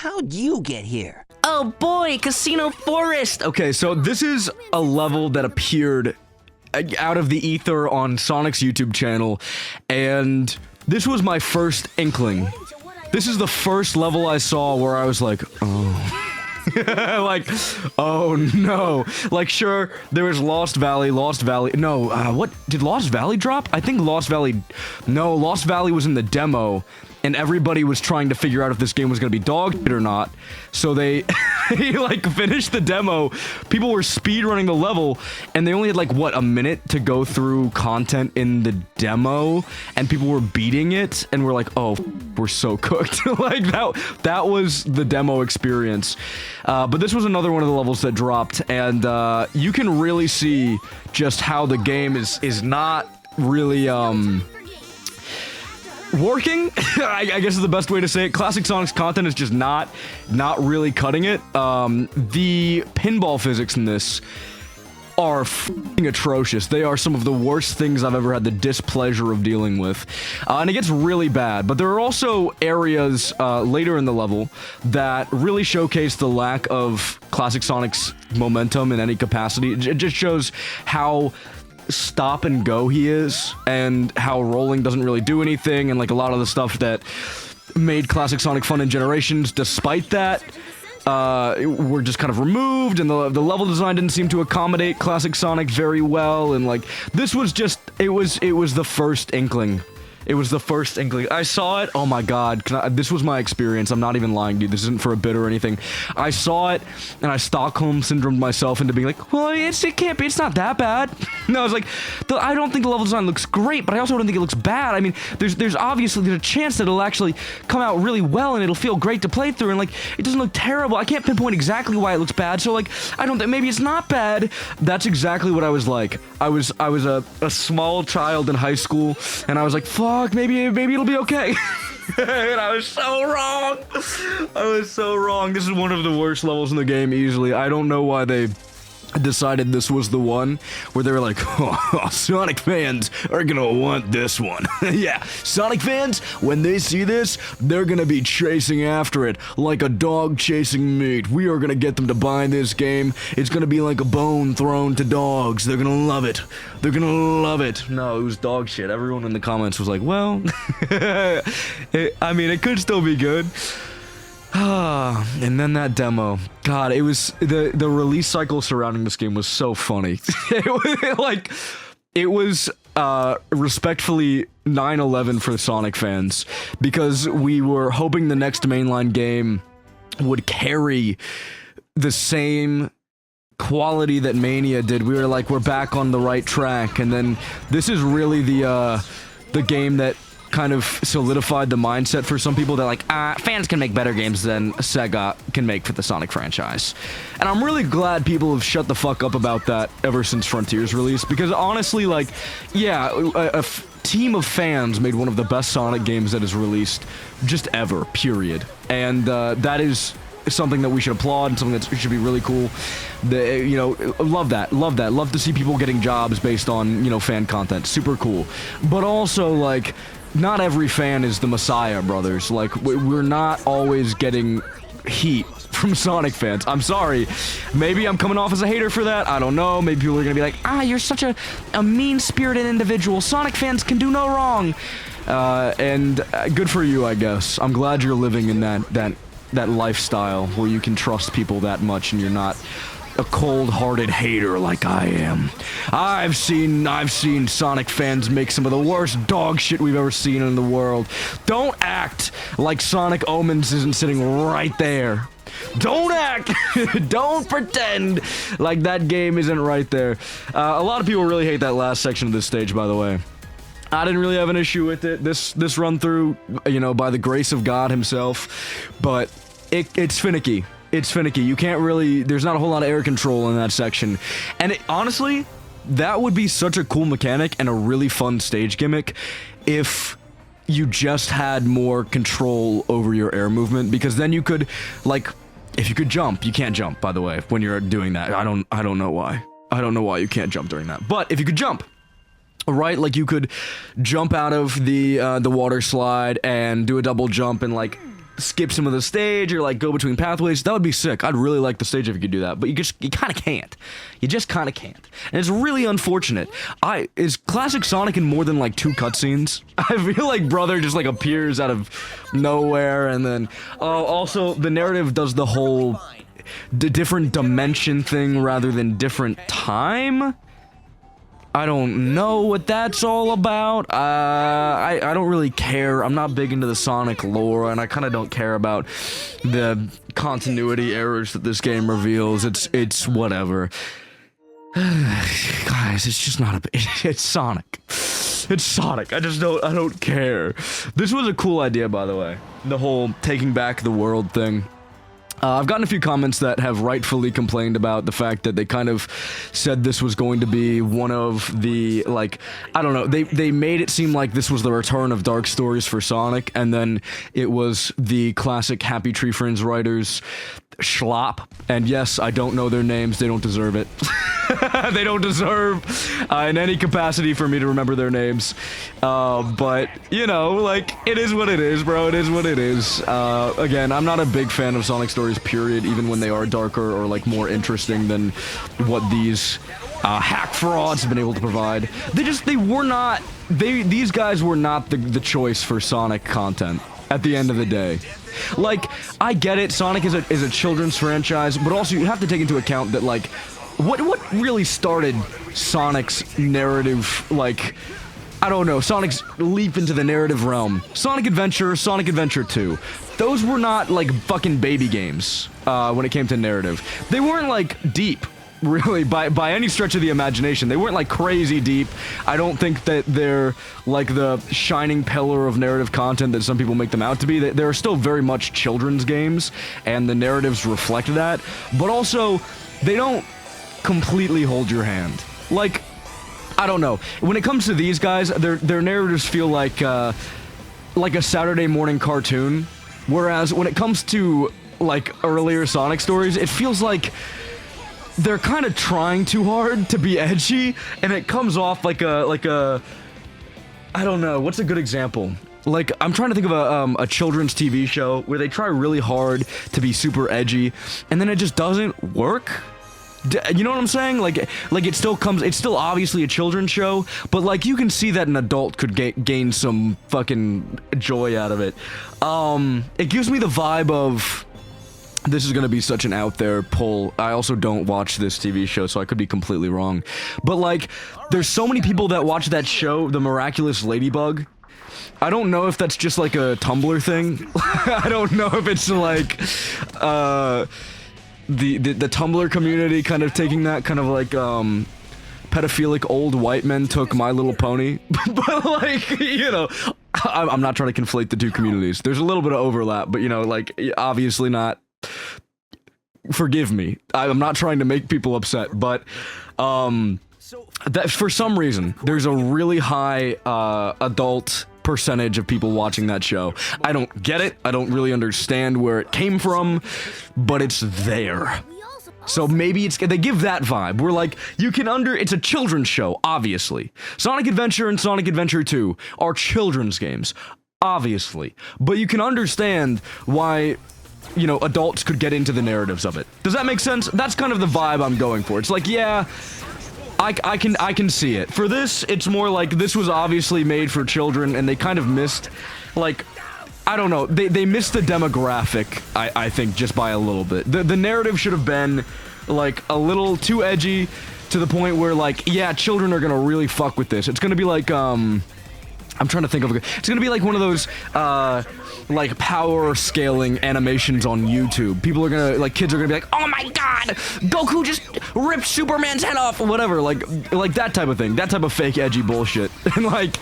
how'd you get here? Oh boy, Casino Forest! Okay, so this is a level that appeared out of the ether on Sonic's YouTube channel, and this was my first inkling. This is the first level I saw where I was like, oh. Like, oh no. Like, sure, there was Lost Valley. No, what? Did Lost Valley drop? I think Lost Valley was in the demo, and everybody was trying to figure out if this game was gonna be dog shit or not. So they, like, finished the demo. People were speedrunning the level, and they only had, like, what, a minute to go through content in the demo, and people were beating it, and we're like, oh, we're so cooked. Like, that was the demo experience. But this was another one of the levels that dropped, and you can really see just how the game is not really, working. I guess is the best way to say it. Classic Sonic's content is just not really cutting it. The pinball physics in this are f***ing atrocious. They are some of the worst things I've ever had the displeasure of dealing with. And it gets really bad, but there are also areas later in the level that really showcase the lack of Classic Sonic's momentum in any capacity. It just shows how stop and go he is, and how rolling doesn't really do anything, and like a lot of the stuff that made Classic Sonic fun in Generations, despite that, were just kind of removed, and the level design didn't seem to accommodate Classic Sonic very well, and like, this was just, it was the first inkling. It was the first inkling. I saw it. Oh my god. This was my experience. I'm not even lying, dude. This isn't for a bit or anything. I saw it, and I Stockholm syndromed myself into being like, well, it can't be. It's not that bad. No, I was like, I don't think the level design looks great, but I also don't think it looks bad. I mean, there's obviously a chance that it'll actually come out really well, and it'll feel great to play through, and like, it doesn't look terrible. I can't pinpoint exactly why it looks bad, so like, I don't think, maybe it's not bad. That's exactly what I was like. I was a small child in high school, and I was like, fuck, maybe it'll be okay. And I was so wrong. I was so wrong. This is one of the worst levels in the game, easily. I don't know why they decided this was the one where they were like, oh, Sonic fans are gonna want this one. Yeah, Sonic fans, when they see this, they're gonna be chasing after it like a dog chasing meat. We are gonna get them to buy this game. It's gonna be like a bone thrown to dogs. They're gonna love it. They're gonna love it. No, it was dog shit. Everyone in the comments was like, well, I mean, it could still be good. And then that demo. God, it was the release cycle surrounding this game was so funny. It was respectfully 9/11 for Sonic fans, because we were hoping the next mainline game would carry the same quality that Mania did. We were like, we're back on the right track, and then this is really the game that kind of solidified the mindset for some people that like, fans can make better games than Sega can make for the Sonic franchise. And I'm really glad people have shut the fuck up about that ever since Frontier's release, because honestly, like, yeah, a team of fans made one of the best Sonic games that is released just ever, period. And that is something that we should applaud, and something that should be really cool. You know, love that. Love to see people getting jobs based on, you know, fan content. Super cool. But also, like, not every fan is the Messiah, brothers. Like, we're not always getting heat from Sonic fans. I'm sorry. Maybe I'm coming off as a hater for that. I don't know. Maybe people are gonna be like, you're such a mean-spirited individual. Sonic fans can do no wrong. And good for you, I guess. I'm glad you're living in that lifestyle where you can trust people that much and you're not a cold-hearted hater like I am. I've seen Sonic fans make some of the worst dog shit we've ever seen in the world. Don't act like Sonic Omens isn't sitting right there. Don't act! Don't pretend like that game isn't right there. A lot of people really hate that last section of this stage, by the way. I didn't really have an issue with it. This run through, you know, by the grace of God himself, but it's finicky. It's finicky. You can't really, there's not a whole lot of air control in that section. And honestly, that would be such a cool mechanic and a really fun stage gimmick if you just had more control over your air movement, because then you could, like, if you could jump, you can't jump, by the way, when you're doing that. I don't know why. I don't know why you can't jump during that. But if you could jump, right, like you could jump out of the water slide and do a double jump and like skip some of the stage or like go between pathways. That would be sick. I'd really like the stage if you could do that, but you kind of can't. You just kind of can't, and it's really unfortunate. Is classic Sonic in more than like 2 cutscenes? I feel like Brother just like appears out of nowhere, and then also the narrative does the whole different dimension thing rather than different time. I don't know what that's all about. I don't really care. I'm not big into the Sonic lore, and I kind of don't care about the continuity errors that this game reveals. It's whatever. Guys, it's just not it's Sonic. It's Sonic. I don't care. This was a cool idea, by the way. The whole taking back the world thing. I've gotten a few comments that have rightfully complained about the fact that they kind of said this was going to be one of the, like, I don't know, they made it seem like this was the return of Dark Stories for Sonic, and then it was the classic Happy Tree Friends writers schlop. And yes, I don't know their names, they don't deserve it. They don't deserve in any capacity for me to remember their names. But, you know, like, it is what it is, bro. It is what it is. Again, I'm not a big fan of Sonic stories, period, even when they are darker or, like, more interesting than what these hack frauds have been able to provide. These guys were not the choice for Sonic content at the end of the day. Like, I get it, Sonic is a children's franchise, but also you have to take into account that, like, what really started Sonic's narrative, like, I don't know, Sonic's leap into the narrative realm. Sonic Adventure, Sonic Adventure 2. Those were not, like, fucking baby games, when it came to narrative. They weren't, like, deep, really, by any stretch of the imagination. They weren't, like, crazy deep. I don't think that they're, like, the shining pillar of narrative content that some people make them out to be. They're still very much children's games, and the narratives reflect that. But also, they don't completely hold your hand. Like, I don't know. When it comes to these guys, their narratives feel like a Saturday morning cartoon. Whereas when it comes to, like, earlier Sonic stories, it feels like they're kind of trying too hard to be edgy, and it comes off like a I don't know, what's a good example? Like, I'm trying to think of a children's TV show where they try really hard to be super edgy, and then it just doesn't work. You know what I'm saying? Like it's still obviously a children's show, but, like, you can see that an adult could gain some fucking joy out of it. It gives me the vibe of, this is gonna be such an out there pull. I also don't watch this TV show, so I could be completely wrong. But, like, there's so many people that watch that show, The Miraculous Ladybug. I don't know if that's just, like, a Tumblr thing. I don't know if it's, like, the Tumblr community kind of taking that, kind of like, pedophilic old white men took My Little Pony. But, like, you know, I'm not trying to conflate the two communities. There's a little bit of overlap, but, you know, like, obviously not. Forgive me. I'm not trying to make people upset, but, that for some reason, there's a really high, adult percentage of people watching that show. I don't get it. I don't really understand where it came from, but it's there. So maybe they give that vibe. We're like, it's a children's show, obviously. Sonic Adventure and Sonic Adventure 2 are children's games, obviously. But you can understand why, you know, adults could get into the narratives of it. Does that make sense? That's kind of the vibe I'm going for. It's like, yeah, I can see it. For this, it's more like this was obviously made for children, and they kind of missed, like, I don't know, they missed the demographic, I think, just by a little bit. The narrative should have been, like, a little too edgy to the point where, like, yeah, children are gonna really fuck with this. It's gonna be like, I'm trying to think of it's gonna be like one of those, like, power scaling animations on YouTube. People are gonna, like, kids are gonna be like, oh my god, Goku just ripped Superman's head off, or whatever, like that type of thing, that type of fake edgy bullshit. And, like,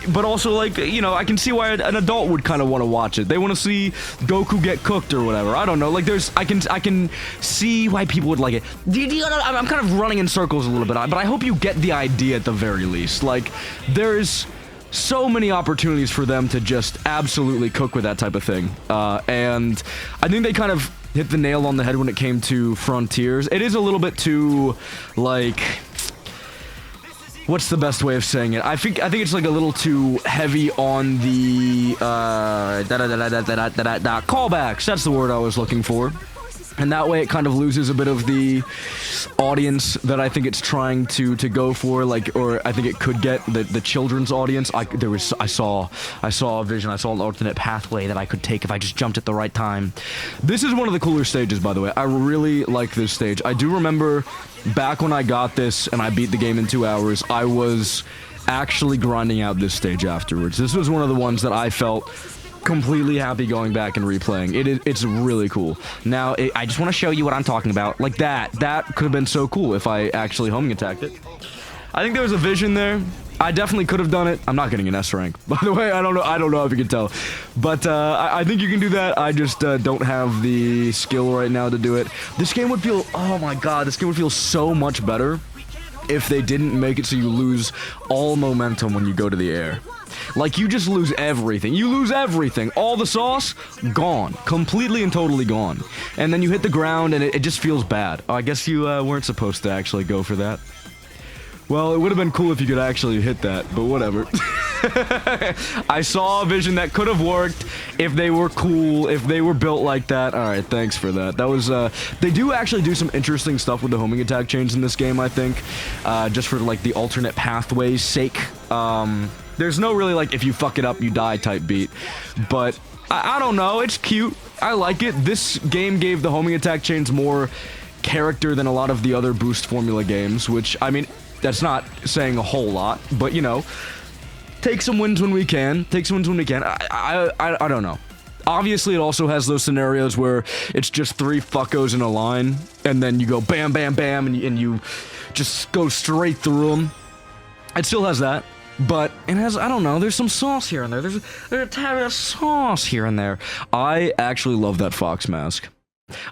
but also, like, you know, I can see why an adult would kind of want to watch it. They want to see Goku get cooked or whatever. I don't know. Like, I can see why people would like it. I'm kind of running in circles a little bit, but I hope you get the idea at the very least. Like, there's so many opportunities for them to just absolutely cook with that type of thing. And I think they kind of hit the nail on the head when it came to Frontiers. It is a little bit too, like, what's the best way of saying it? I think it's like a little too heavy on the callbacks. That's the word I was looking for. And that way it kind of loses a bit of the audience that I think it's trying to go for, like, or I think it could get the children's audience. I saw a vision, I saw an alternate pathway that I could take if I just jumped at the right time. This is one of the cooler stages, by the way. I really like this stage. I do remember back when I got this and I beat the game in 2 hours, I was actually grinding out this stage afterwards. This was one of the ones that I felt completely happy going back and replaying. It's really cool. Now, I just want to show you what I'm talking about. Like that could have been so cool if I actually homing attacked it. I think there was a vision there. I definitely could have done it. I'm not getting an S rank, by the way. I don't know if you can tell, but I think you can do that. I just don't have the skill right now to do it. This game would feel, oh my god, this game would feel so much better if they didn't make it so you lose all momentum when you go to the air. Like, you just lose everything. You lose everything. All the sauce, gone. Completely and totally gone. And then you hit the ground, and it just feels bad. Oh, I guess you weren't supposed to actually go for that. Well, it would have been cool if you could actually hit that, but whatever. I saw a vision that could have worked if they were cool, if they were built like that. Alright, thanks for that. That was, they do actually do some interesting stuff with the homing attack chains in this game, I think. Just for, like, the alternate pathways' sake. There's no really, like, if you fuck it up, you die type beat. But, I don't know, it's cute. I like it. This game gave the homing attack chains more character than a lot of the other boost formula games, which, I mean, that's not saying a whole lot, but, you know, take some wins when we can. Take some wins when we can. I don't know. Obviously, it also has those scenarios where it's just 3 fuckos in a line, and then you go bam, bam, bam, and you just go straight through them. It still has that. But it has, I don't know, there's some sauce here and there. There's a tad of sauce here and there. I actually love that fox mask.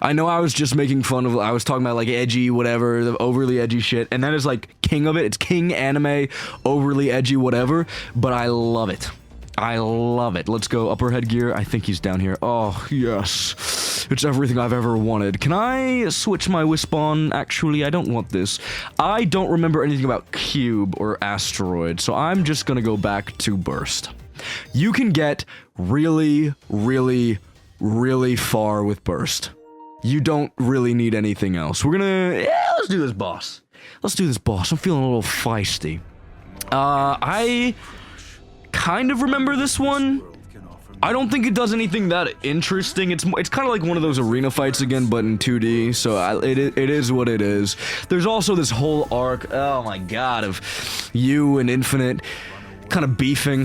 I know I was just making fun of, I was talking about, like, edgy, whatever, the overly edgy shit, and that is, like, king of it. It's king anime, overly edgy, whatever, but I love it. I love it. Let's go upper headgear. I think he's down here. Oh, yes. It's everything I've ever wanted. Can I switch my wisp on? Actually, I don't want this. I don't remember anything about cube or asteroid, so I'm just gonna go back to burst. You can get really, really, really far with burst. You don't really need anything else. We're gonna... Yeah, let's do this, boss. Let's do this, boss. I'm feeling a little feisty. I kind of remember this one. I don't think it does anything that interesting. It's kind of like one of those arena fights again, but in 2D, so it is what it is. There's also this whole arc, oh my god, of you and Infinite kind of beefing.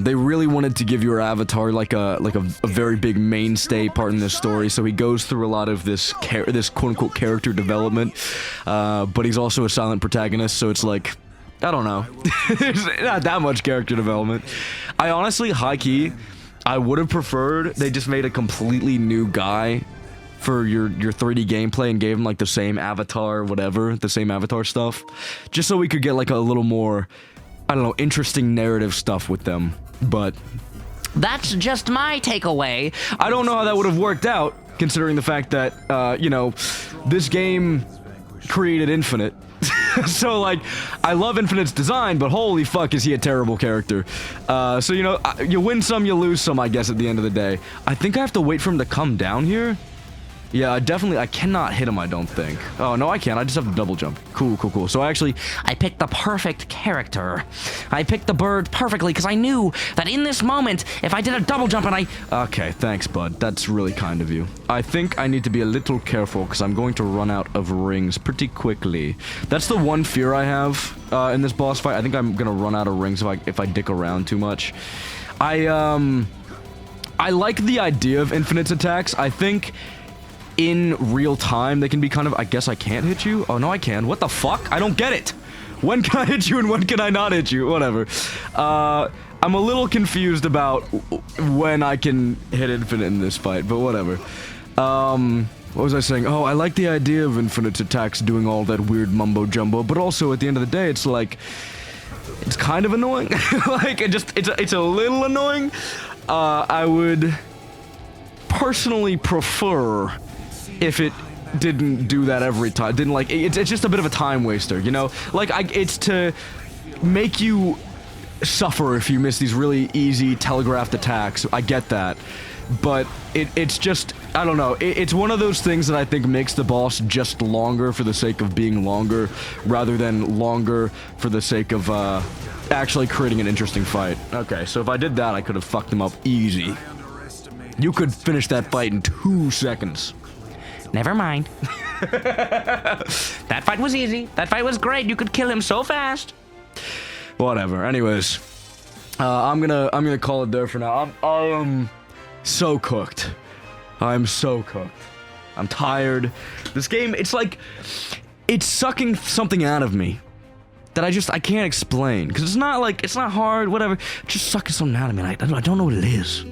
They really wanted to give your avatar like a very big mainstay part in this story, so he goes through a lot of this quote-unquote character development, but he's also a silent protagonist, so it's like, I don't know. There's not that much character development. I honestly, high-key, I would have preferred they just made a completely new guy for your 3D gameplay and gave him, like, the same avatar, whatever, the same avatar stuff, just so we could get, like, a little more, I don't know, interesting narrative stuff with them, but That's just my takeaway. I don't know how that would have worked out, considering the fact that, you know, this game created Infinite. So, like, I love Infinite's design, but holy fuck is he a terrible character. So, you know, you win some, you lose some, I guess, at the end of the day. I think I have to wait for him to come down here. Yeah, I cannot hit him, I don't think. Oh, no, I can't. I just have to double jump. Cool, cool, cool. So, I picked the perfect character. I picked the bird perfectly because I knew that in this moment, if I did a double jump and I... Okay, thanks, bud. That's really kind of you. I think I need to be a little careful because I'm going to run out of rings pretty quickly. That's the one fear I have in this boss fight. I think I'm going to run out of rings if I dick around too much. I like the idea of Infinite's attacks. I think... in real time, they can be kind of... I guess I can't hit you? Oh, no, I can. What the fuck? I don't get it. When can I hit you and when can I not hit you? Whatever. I'm a little confused about when I can hit Infinite in this fight, but whatever. What was I saying? Oh, I like the idea of Infinite's attacks doing all that weird mumbo-jumbo, but also, at the end of the day, it's like... it's kind of annoying. Like, it's a little annoying. I would personally prefer... if it didn't do that every time, it's just a bit of a time waster, you know? Like, it's to make you suffer if you miss these really easy telegraphed attacks. I get that. But it's just, I don't know, it's one of those things that I think makes the boss just longer for the sake of being longer, rather than longer for the sake of actually creating an interesting fight. Okay, so if I did that, I could have fucked him up easy. You could finish that fight in 2 seconds. Never mind. That fight was easy. That fight was great. You could kill him so fast. Whatever. Anyways, I'm gonna call it there for now. I'm so cooked. I'm so cooked. I'm tired. This game, it's like, it's sucking something out of me that I can't explain. Because it's not hard, whatever. It's just sucking something out of me. And I don't know what it is.